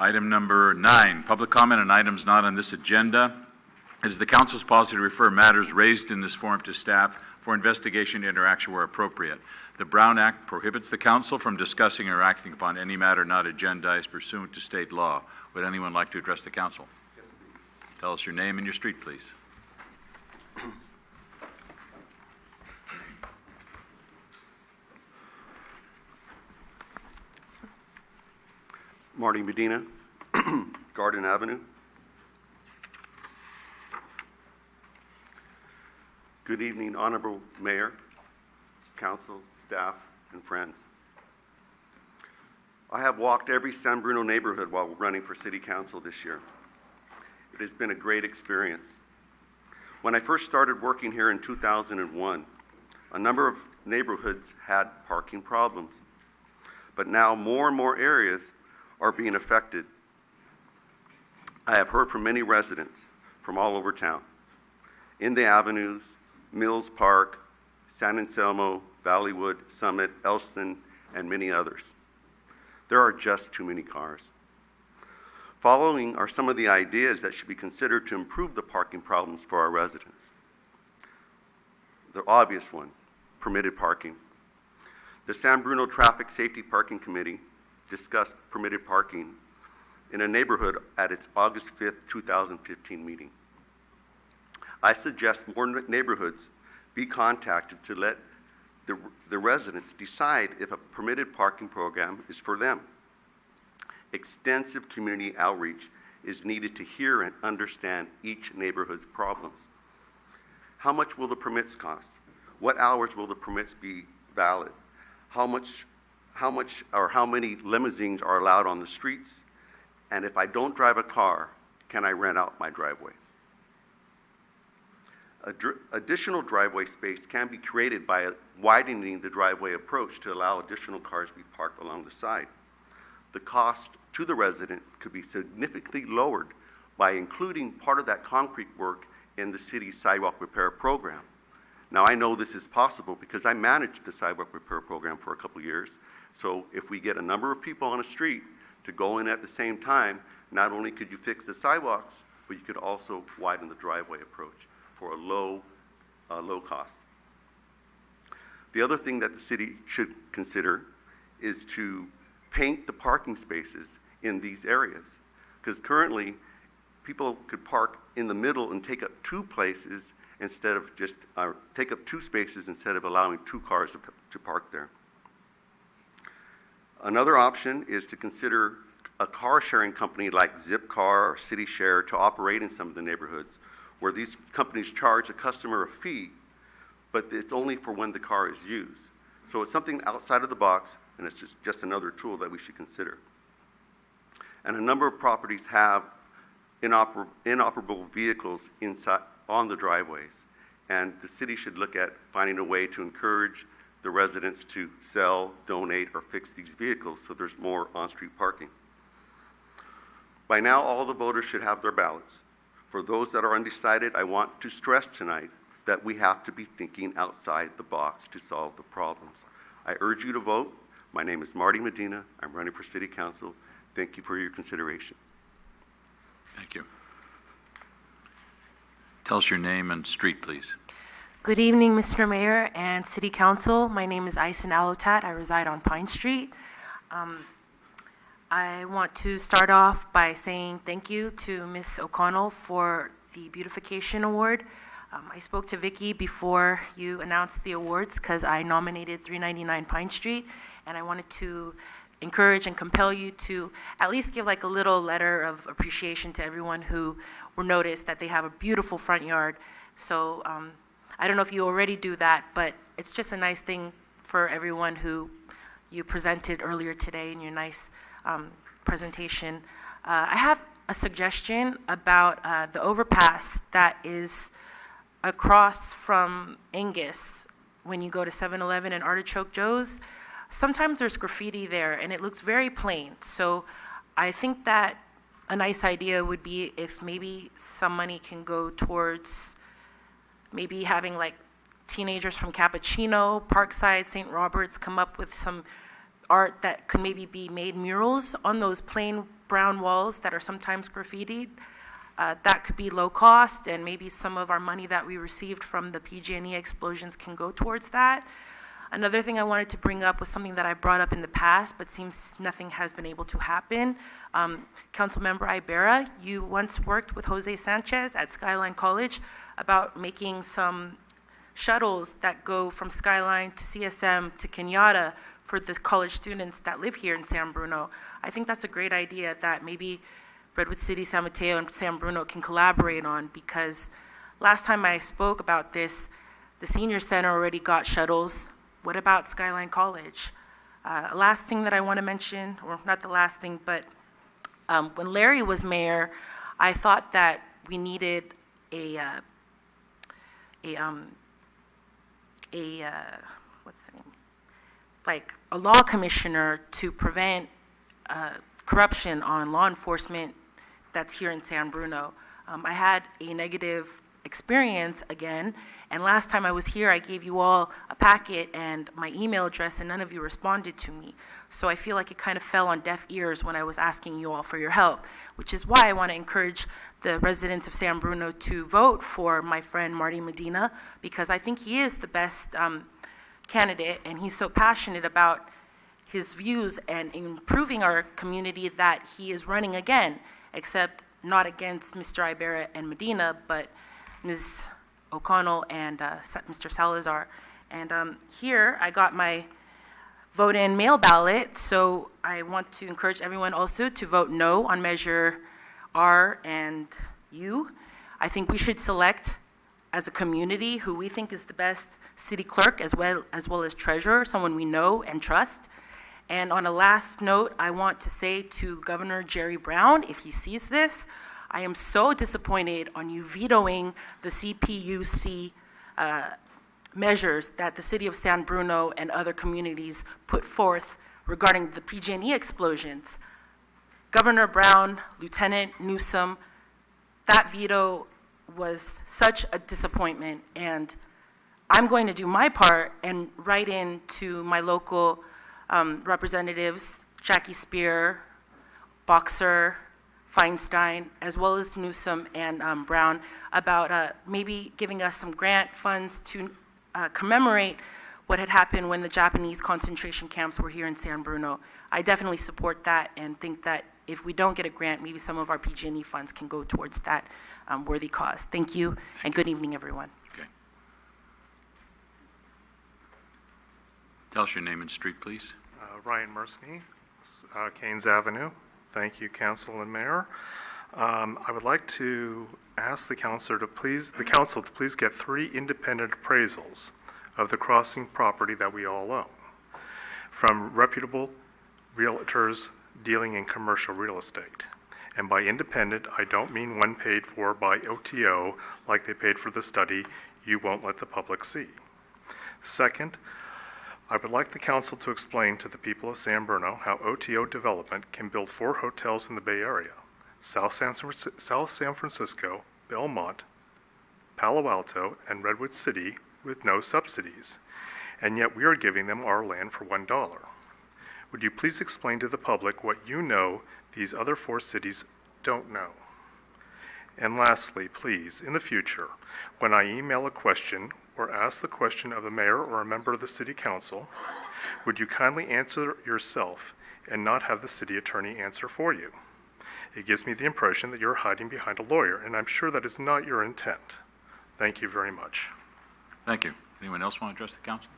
Item number 9, public comment on items not on this agenda. It is the council's policy to refer matters raised in this forum to staff for investigation and interaction where appropriate. The Brown Act prohibits the council from discussing or acting upon any matter not agendized pursuant to state law. Would anyone like to address the council? Yes, please. Tell us your name and your street, please. Marty Medina, Garden Avenue. Good evening, Honorable Mayor, Council, staff, and friends. I have walked every San Bruno neighborhood while running for City Council this year. It has been a great experience. When I first started working here in 2001, a number of neighborhoods had parking problems, but now more and more areas are being affected. I have heard from many residents from all over town, in the avenues, Mills Park, San Anselmo, Valleywood, Summit, Elston, and many others. There are just too many cars. Following are some of the ideas that should be considered to improve the parking problems for our residents. The obvious one, permitted parking. The San Bruno Traffic Safety Parking Committee discussed permitted parking in a neighborhood at its August 5th, 2015 meeting. I suggest more neighborhoods be contacted to let the residents decide if a permitted parking program is for them. Extensive community outreach is needed to hear and understand each neighborhood's problems. How much will the permits cost? What hours will the permits be valid? How many limousines are allowed on the streets? And if I don't drive a car, can I rent out my driveway? Additional driveway space can be created by widening the driveway approach to allow additional cars to be parked along the side. The cost to the resident could be significantly lowered by including part of that concrete work in the city's sidewalk repair program. Now, I know this is possible because I managed the sidewalk repair program for a couple years. So if we get a number of people on a street to go in at the same time, not only could you fix the sidewalks, but you could also widen the driveway approach for a low cost. The other thing that the city should consider is to paint the parking spaces in these areas, because currently people could park in the middle and take up two spaces instead of allowing two cars to park there. Another option is to consider a car sharing company like Zipcar or City Share to operate in some of the neighborhoods, where these companies charge a customer a fee, but it's only for when the car is used. So it's something outside of the box, and it's just another tool that we should consider. And a number of properties have inoperable vehicles inside on the driveways, and the city should look at finding a way to encourage the residents to sell, donate, or fix these vehicles so there's more on-street parking. By now, all the voters should have their ballots. For those that are undecided, I want to stress tonight that we have to be thinking outside the box to solve the problems. I urge you to vote. My name is Marty Medina. I'm running for City Council. Thank you for your consideration. Thank you. Tell us your name and street, please. Good evening, Mr. Mayor and City Council. My name is Aysen Alotat. I reside on Pine Street. I want to start off by saying thank you to Ms. O'Connell for the Beautification Award. I spoke to Vicki before you announced the awards because I nominated 399 Pine Street, and I wanted to encourage and compel you to at least give like a little letter of appreciation to everyone who were noticed that they have a beautiful front yard. So I don't know if you already do that, but it's just a nice thing for everyone who you presented earlier today in your nice presentation. I have a suggestion about the overpass that is across from Angus when you go to 7-Eleven and Artichoke Joe's. Sometimes there's graffiti there and it looks very plain. So I think that a nice idea would be if maybe some money can go towards maybe having like teenagers from Cappuccino, Parkside, St. Roberts come up with some art that could maybe be made murals on those plain brown walls that are sometimes graffitied. That could be low cost, and maybe some of our money that we received from the PG&E explosions can go towards that. Another thing I wanted to bring up was something that I brought up in the past, but seems nothing has been able to happen. Councilmember Ibarra, you once worked with Jose Sanchez at Skyline College about making some shuttles that go from Skyline to CSM to Kenyatta for the college students that live here in San Bruno. I think that's a great idea that maybe Redwood City, San Mateo, and San Bruno can collaborate on, because last time I spoke about this, the senior center already got shuttles. What about Skyline College? Last thing that I want to mention, or not the last thing, but when Larry was mayor, I thought that we needed what's the name? Like a law commissioner to prevent corruption on law enforcement that's here in San Bruno. I had a negative experience again, and last time I was here, I gave you all a packet and my email address, and none of you responded to me. So I feel like it kind of fell on deaf ears when I was asking you all for your help, which is why I want to encourage the residents of San Bruno to vote for my friend Marty Medina, because I think he is the best candidate, and he's so passionate about his views and improving our community that he is running again, except not against Mr. Ibarra and Medina, but Ms. O'Connell and Mr. Salazar. And here I got my vote-in mail ballot, so I want to encourage everyone also to vote no on Measure R and U. I think we should select as a community who we think is the best city clerk as well as treasurer, someone we know and trust. And on a last note, I want to say to Governor Jerry Brown, if he sees this, I am so disappointed on you vetoing the CPUC measures that the city of San Bruno and other communities put forth regarding the PG&E explosions. Governor Brown, Lieutenant Newsom, that veto was such a disappointment, and I'm going to do my part and write in to my local representatives, Jackie Spear, Boxer, Feinstein, as well as Newsom and Brown, about maybe giving us some grant funds to commemorate what had happened when the Japanese concentration camps were here in San Bruno. I definitely support that and think that if we don't get a grant, maybe some of our PG&E funds can go towards that worthy cause. Thank you, and good evening, everyone. Okay. Tell us your name and street, please. Ryan Mersney, Keynes Avenue. Thank you, Council and Mayor. I would like to ask the council to please get 3 independent appraisals of the crossing property that we all own from reputable realtors dealing in commercial real estate. And by independent, I don't mean one paid for by OTO like they paid for the study you won't let the public see. Second, I would like the council to explain to the people of San Bruno how OTO development can build 4 hotels in the Bay Area: South San Francisco, Belmont, Palo Alto, and Redwood City with no subsidies, and yet we are giving them our land for $1. Would you please explain to the public what you know these other 4 cities don't know? And lastly, please, in the future, when I email a question or ask the question of the mayor or a member of the city council, would you kindly answer yourself and not have the city attorney answer for you? It gives me the impression that you're hiding behind a lawyer, and I'm sure that is not your intent. Thank you very much. Thank you. Anyone else want to address the council?